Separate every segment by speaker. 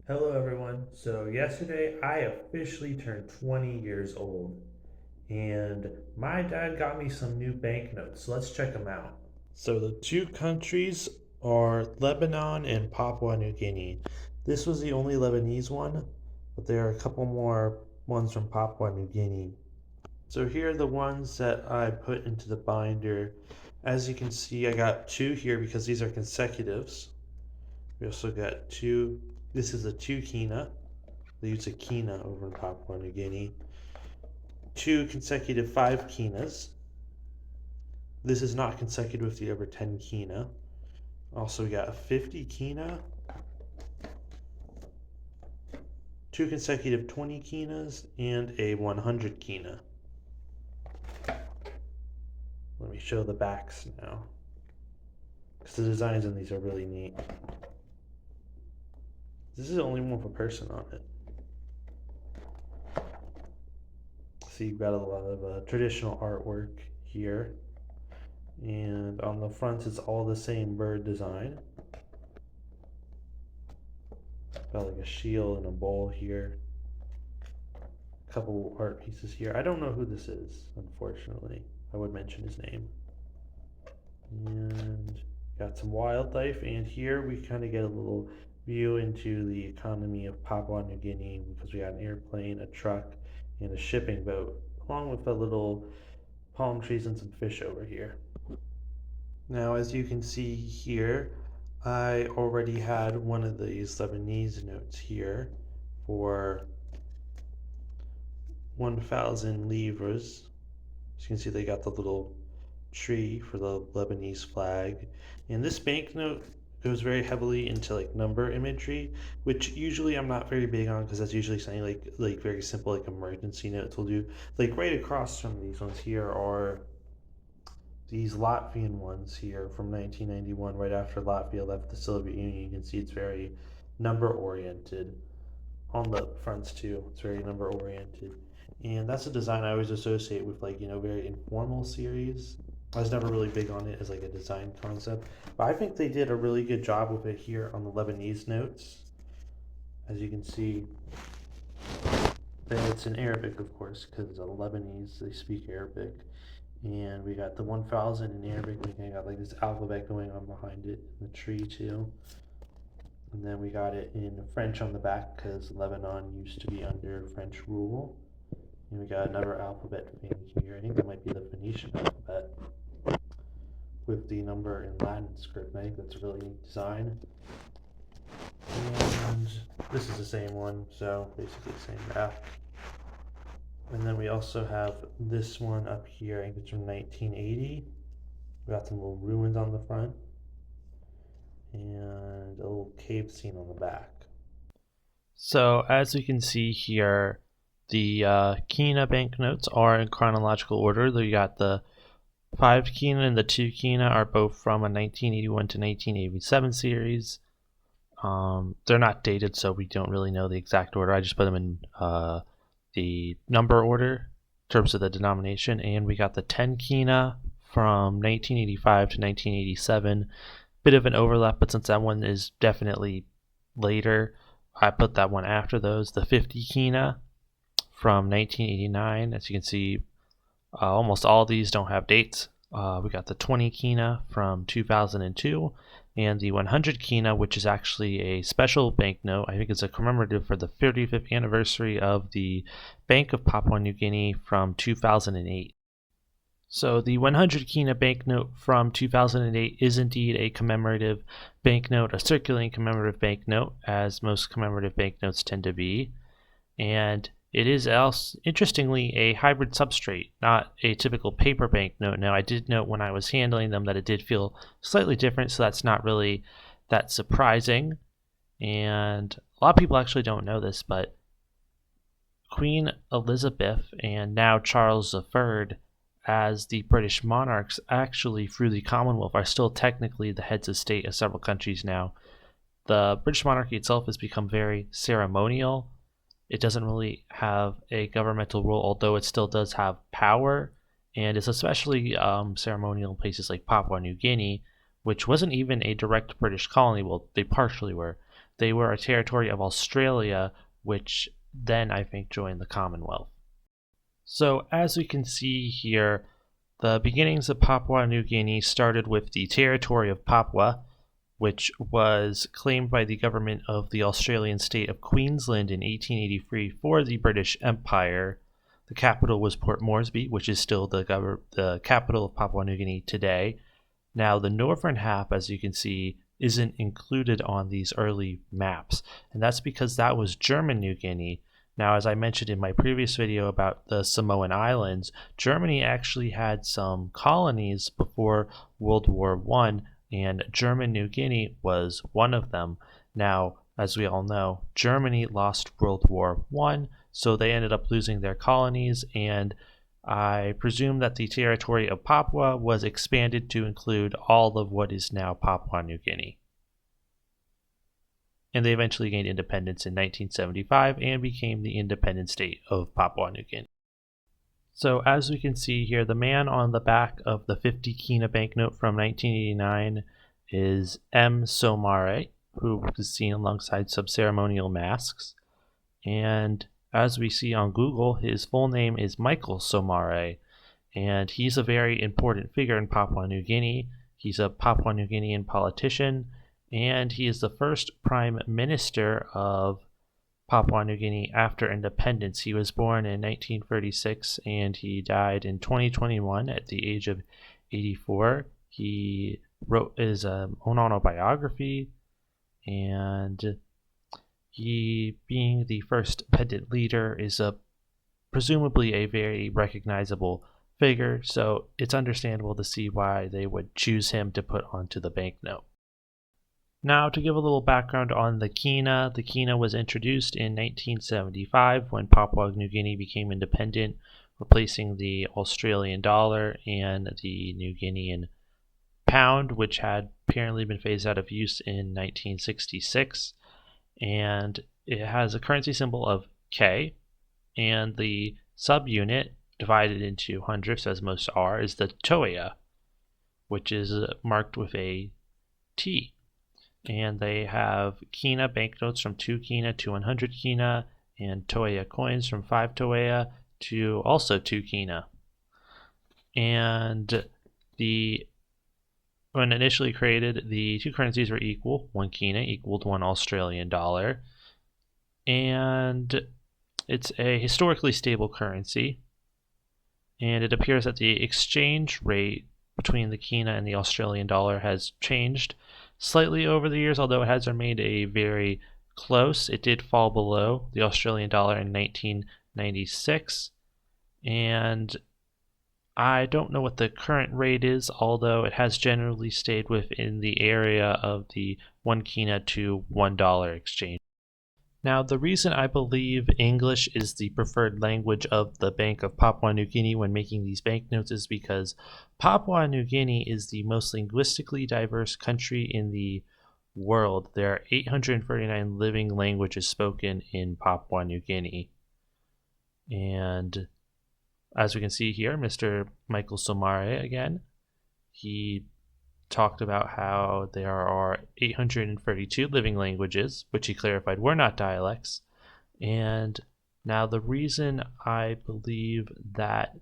Speaker 1: Hello everyone. So yesterday I officially turned 20 years old and my dad got me some new banknotes. So let's check them out. So the two countries are Lebanon and Papua New Guinea. This was the only Lebanese one, but there are a couple more ones from Papua New Guinea. So here are the ones that I put into the binder. As you can see, I got two here because these are consecutives. We also got two. This is a two kina. They use a kina over in Papua New Guinea. Two consecutive 5 kinas. This is not consecutive with the over 10 kina. Also, we got a 50 kina, two consecutive 20 kinas, and a 100 kina. Let me show the backs now, because the designs in these are really neat. This is the only one with a person on it. So you've got a lot of traditional artwork here. And on the front, it's all the same bird design. Got like a shield and a bowl here. A couple art pieces here. I don't know who this is, unfortunately. I would mention his name. And got some wildlife, and here we kind of get a little view into the economy of Papua New Guinea because we got an airplane, a truck, and a shipping boat, along with a little palm trees and some fish over here. Now, as you can see here, I already had one of these Lebanese notes here for 1,000 livres. As you can see, they got the little tree for the Lebanese flag. And this banknote goes very heavily into like number imagery, which usually I'm not very big on because that's usually something like very simple like emergency notes will do. Like right across from these ones here are these Latvian ones here from 1991, right after Latvia left the Soviet Union. You can see it's very number oriented on the fronts too. It's very number oriented. And that's a design I always associate with like, very informal series. I was never really big on it as like a design concept, but I think they did a really good job with it here on the Lebanese notes. As you can see, it's in Arabic, of course, because the Lebanese, they speak Arabic. And we got the 1,000 in Arabic. We kind of got like this alphabet going on behind it in the tree too. And then we got it in French on the back because Lebanon used to be under French rule. And we got another alphabet thing here. I think that might be the Phoenician alphabet with the number in Latin script. I think that's a really neat design. And this is the same one, so basically the same graph. And then we also have this one up here. I think it's from 1980. We got some little ruins on the front and a little cave scene on the back.
Speaker 2: So as we can see here, the Kina banknotes are in chronological order. You got the 5 Kina and the 2 Kina are both from a 1981 to 1987 series. They're not dated, so we don't really know the exact order. I just put them in the number order in terms of the denomination. And we got the 10 Kina from 1985 to 1987. Bit of an overlap, but since that one is definitely later, I put that one after those. The 50 Kina from 1989. As you can see, almost all of these don't have dates. We got the 20 Kina from 2002 and the 100 Kina, which is actually a special banknote. I think it's a commemorative for the 35th anniversary of the Bank of Papua New Guinea from 2008. So the 100 Kina banknote from 2008 is indeed a commemorative banknote, a circulating commemorative banknote, as most commemorative banknotes tend to be. And it is also, interestingly, a hybrid substrate, not a typical paper banknote. Now, I did note when I was handling them that it did feel slightly different, so that's not really that surprising. And a lot of people actually don't know this, but Queen Elizabeth and now Charles III, as the British monarchs, actually through the Commonwealth, are still technically the heads of state of several countries now. The British monarchy itself has become very ceremonial. It doesn't really have a governmental role, although it still does have power, and is especially ceremonial in places like Papua New Guinea, which wasn't even a direct British colony. Well, they partially were. they were a territory of Australia, which then I think joined the Commonwealth. So as we can see here, the beginnings of Papua New Guinea started with the territory of Papua, which was claimed by the government of the Australian state of Queensland in 1883 for the British Empire. The capital was Port Moresby, which is still the capital of Papua New Guinea today. Now, the northern half, as you can see, isn't included on these early maps, and that's because that was German New Guinea. Now, as I mentioned in my previous video about the Samoan Islands, Germany actually had some colonies before World War I, and German New Guinea was one of them. Now, as we all know, Germany lost World War I, so they ended up losing their colonies, and I presume that the territory of Papua was expanded to include all of what is now Papua New Guinea. And they eventually gained independence in 1975 and became the independent state of Papua New Guinea. So as we can see here, the man on the back of the 50 kina banknote from 1989 is M. Somare, who is seen alongside some ceremonial masks. And as we see on Google, his full name is Michael Somare, and he's a very important figure in Papua New Guinea. He's a Papua New Guinean politician, and he is the first prime minister of Papua New Guinea after independence. He was born in 1936 and he died in 2021 at the age of 84. He wrote his own autobiography, and he, being the first independent leader, is presumably a very recognizable figure, so it's understandable to see why they would choose him to put onto the banknote. Now, to give a little background on the kina was introduced in 1975 when Papua New Guinea became independent, replacing the Australian dollar and the New Guinean pound, which had apparently been phased out of use in 1966. And it has a currency symbol of K, and the subunit divided into hundredths, as most are, is the toea, which is marked with a T. And they have kina banknotes from 2 kina to 100 kina, and toea coins from 5 toea to also 2 kina. And when initially created, the two currencies were equal. 1 kina equaled 1 Australian dollar. And it's a historically stable currency. And it appears that the exchange rate between the kina and the Australian dollar has changed slightly over the years, although it has remained a very close. It did fall below the Australian dollar in 1996. And I don't know what the current rate is, although it has generally stayed within the area of the 1 kina to $1 exchange. Now, the reason I believe English is the preferred language of the Bank of Papua New Guinea when making these banknotes is because Papua New Guinea is the most linguistically diverse country in the world. There are 839 living languages spoken in Papua New Guinea. And as we can see here, Mr. Michael Somare again, he talked about how there are 832 living languages, which he clarified were not dialects. And now the reason I believe that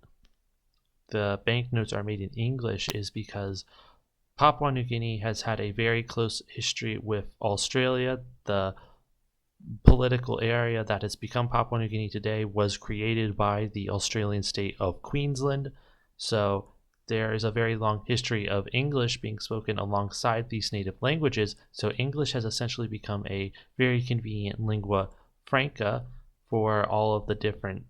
Speaker 2: the banknotes are made in English is because Papua New Guinea has had a very close history with Australia. The political area that has become Papua New Guinea today was created by the Australian state of Queensland. So there is a very long history of English being spoken alongside these native languages, so English has essentially become a very convenient lingua franca for all of the different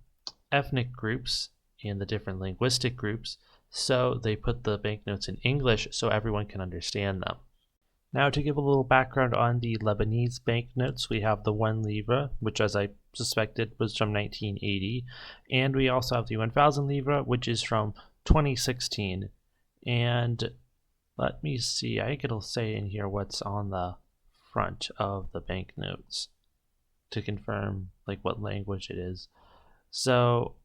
Speaker 2: ethnic groups and the different linguistic groups, so they put the banknotes in English so everyone can understand them. Now, to give a little background on the Lebanese banknotes, we have the 1 livre, which, as I suspected, was from 1980, and we also have the 1,000 livre, which is from 2016. And let me see, I think it'll say in here what's on the front of the banknotes to confirm like what language it is. So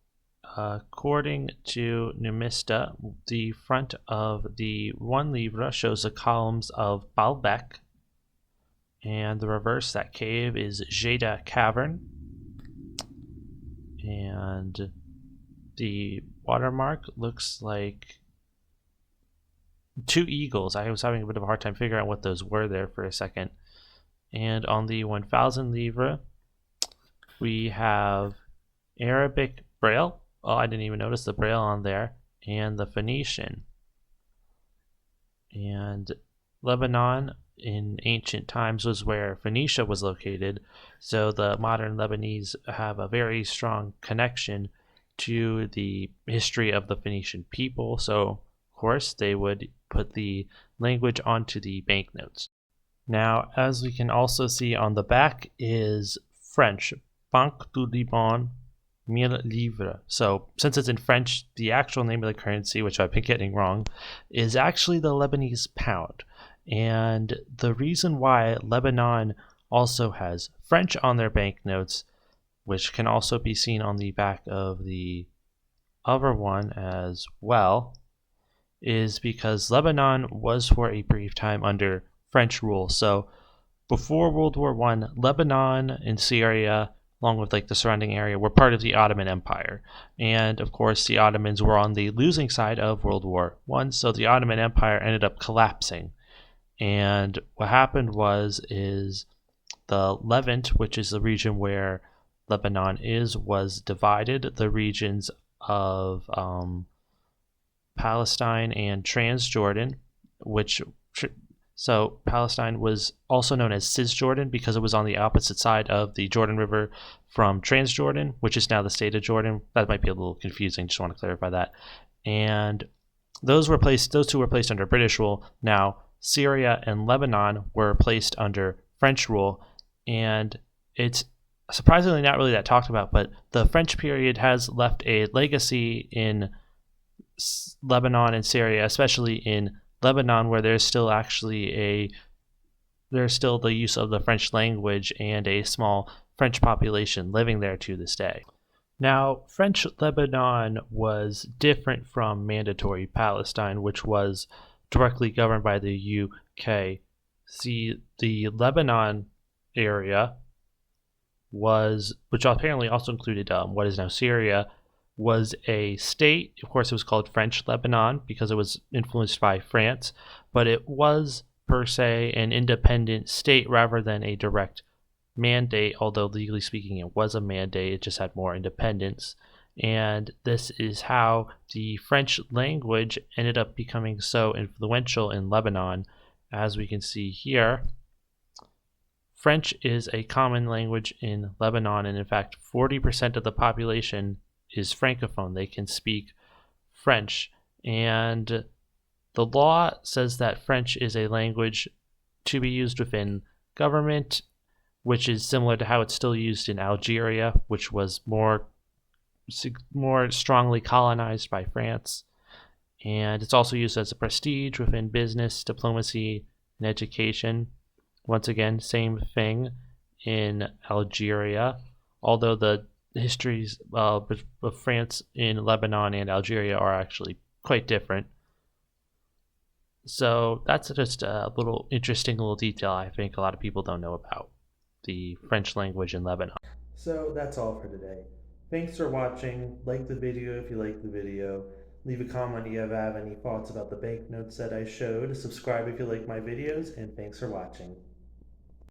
Speaker 2: according to Numista, the front of the 1 livre shows the columns of Baalbek, And the reverse, that cave, is Jeda Cavern. And the watermark looks like two eagles. I was having a bit of a hard time figuring out what those were there for a second. And on the 1000 livre, we have Arabic Braille. Oh, I didn't even notice the Braille on there. And the Phoenician. And Lebanon in ancient times was where Phoenicia was located. So the modern Lebanese have a very strong connection to the history of the Phoenician people. So, of course, they would put the language onto the banknotes. Now, as we can also see on the back is French, Banque du Liban, 1000 livres. So, since it's in French, the actual name of the currency, which I've been getting wrong, is actually the Lebanese pound. And the reason why Lebanon also has French on their banknotes, which can also be seen on the back of the other one as well, is because Lebanon was for a brief time under French rule. So before World War I, Lebanon and Syria, along with like the surrounding area, were part of the Ottoman Empire. And of course, the Ottomans were on the losing side of World War I, so the Ottoman Empire ended up collapsing. And what happened is the Levant, which is the region where Lebanon is, was divided. The regions of Palestine and Transjordan, so Palestine was also known as Cisjordan because it was on the opposite side of the Jordan River from Transjordan, which is now the state of Jordan. That might be a little confusing. Just want to clarify that. And those two were placed under British rule. Now Syria and Lebanon were placed under French rule, and it's surprisingly not really that talked about, but the French period has left a legacy in Lebanon and Syria, especially in Lebanon, where there's still the use of the French language and a small French population living there to this day. Now, French Lebanon was different from Mandatory Palestine, which was directly governed by the UK. See, the Lebanon area which apparently also included what is now Syria, was a state. Of course, it was called French Lebanon because it was influenced by France, but it was per se an independent state rather than a direct mandate, although legally speaking it was a mandate. It just had more independence. And this is how the French language ended up becoming so influential in Lebanon. As we can see here, French is a common language in Lebanon, and in fact 40% of the population is francophone. They can speak French, and the law says that French is a language to be used within government, which is similar to how it's still used in Algeria, which was more strongly colonized by France. And it's also used as a prestige within business, diplomacy, and education. Once again, same thing in Algeria, although the histories of France in Lebanon and Algeria are actually quite different. So that's just a little interesting little detail I think a lot of people don't know about the French language in Lebanon.
Speaker 1: So that's all for today. Thanks for watching. Like the video if you like the video. Leave a comment if you have any thoughts about the banknotes that I showed. Subscribe if you like my videos, and thanks for watching.